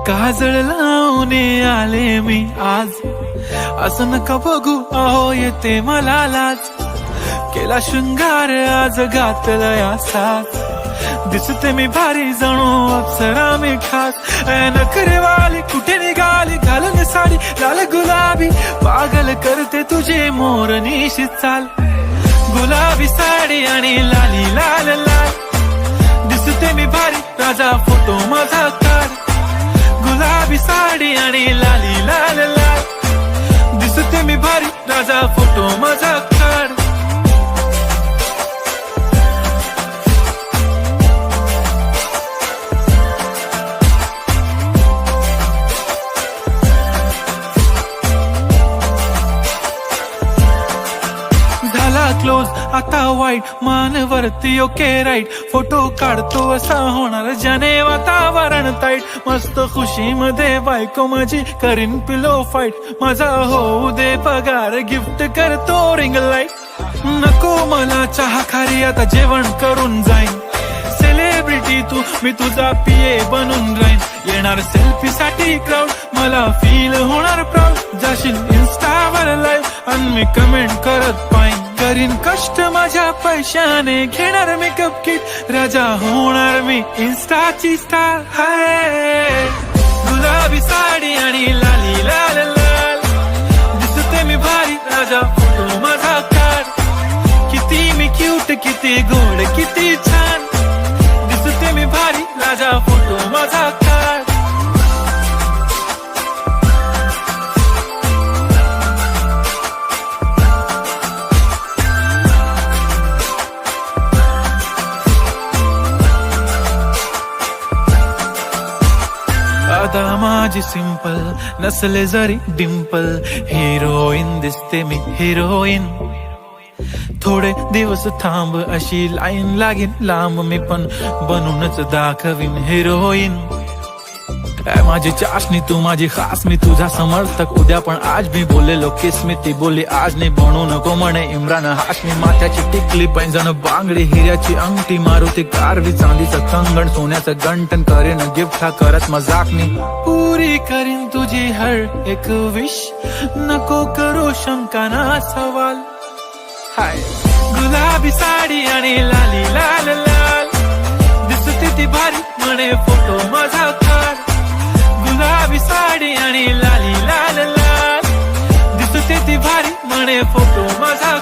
काजळ लावून आले मी आज, असं नका बघू अहो येते मला लाज. केला शृंगार आज घातला साज, दिसते मी भारी जणू अप्सरा मी खास. नखरेवाली कुठे निघाली घालून साडी लाल गुलाबी, पागल करते तुझे मोरनीशी चाल. गुलाबी साडी आणि लाली लाल लाल, दिसते मी भारी राजा फोटो माझा काढ. गुलाबी साडी आणि लाली लाल लाल, दिसते मी भारी राजा फोटो माझा काढ. क्लोज आता वाईट मानवरती ओके राईट, फोटो काढतो असा होणार ज्याने वातावरण ताईट. मस्त खुशी मध्ये बायको माझी करीन पिलो फाईट, माझा होऊ दे पगार गिफ्ट करतो रिंग लाईट. नको मला चहा खारी आता जेवण करून जाईन, सेलिब्रिटी तू मी तुझा पिये बनून राहीन. येणार सेल्फी साठी क्राऊड मला फील होणार प्राऊड, जाशील इन्स्टावर लाईव्ह आणि मी कमेंट करत पाहिन. करीन कष्ट माझ्या पैशाने घेणार मेकअप किट, राजा होणार मी इन्स्टाची स्टार. हाय गुलाबी साडी आणि लाली लाल लाल, दिसते मी भारी राजा फोटो माझा काढ. किती मी क्यूट किती गोड किती छान, दिसते मी भारी राजा फोटो माझा काढ. आता माझी सिंपल नसले जरी डिंपल, हिरोईन दिसते मी हिरोईन. थोडे दिवस थांब अशी लाईन लागेल लांब, मी पण बनूनच दाखवीन हिरोईन. माझी चाशनी तू माझी खास, मी तुझा समर्थक उद्या पण आज. मी बोललेलो किस मी ती बोलली आज नाही, बनू नको म्हणे इम्रान हाशमी. माथ्याची टिकली पैंजण बांगडी हिऱ्याची अंगठी, मारुती कारवी चांदीचं कंगण सोन्याचं गंटन. करेन गिफ्ट हा करत मजाक मी, पुरी करीन तुझी हर एक विश. नको करू शंका ना सवाल. हाय गुलाबी साडी आणि लाली लाल लाल, दिसते ती भारी म्हणे फोटो माझा काढ. गुलाबी साडी आणि लाली लाल लाल, दिसते ती भारी म्हणे फोटो माझा